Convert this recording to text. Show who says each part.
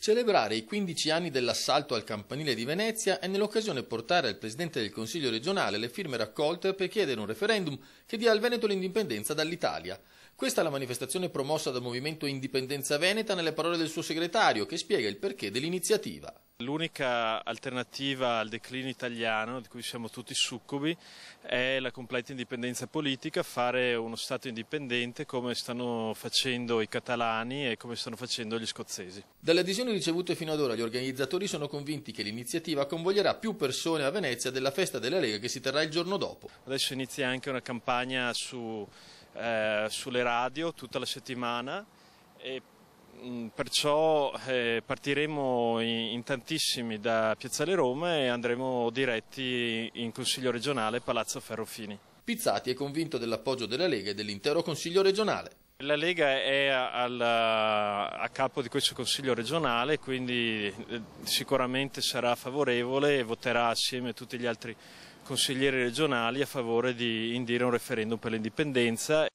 Speaker 1: Celebrare i 15 anni dell'assalto al campanile di Venezia e nell'occasione portare al Presidente del Consiglio regionale le firme raccolte per chiedere un referendum che dia al Veneto l'indipendenza dall'Italia. Questa è la manifestazione promossa dal Movimento Indipendenza Veneta nelle parole del suo segretario, che spiega il perché dell'iniziativa.
Speaker 2: L'unica alternativa al declino italiano, di cui siamo tutti succubi, è la completa indipendenza politica, fare uno Stato indipendente come stanno facendo i catalani e come stanno facendo gli scozzesi.
Speaker 1: Dalle adesioni ricevute fino ad ora, gli organizzatori sono convinti che l'iniziativa convoglierà più persone a Venezia della festa della Lega che si terrà il giorno dopo.
Speaker 2: Adesso inizia anche una campagna sulle radio tutta la settimana e perciò partiremo in tantissimi da Piazzale Roma e andremo diretti in Consiglio regionale Palazzo Ferrofini.
Speaker 1: Pizzati è convinto dell'appoggio della Lega e dell'intero Consiglio regionale.
Speaker 2: La Lega è a capo di questo Consiglio regionale, quindi sicuramente sarà favorevole e voterà assieme a tutti gli altri consiglieri regionali a favore di indire un referendum per l'indipendenza.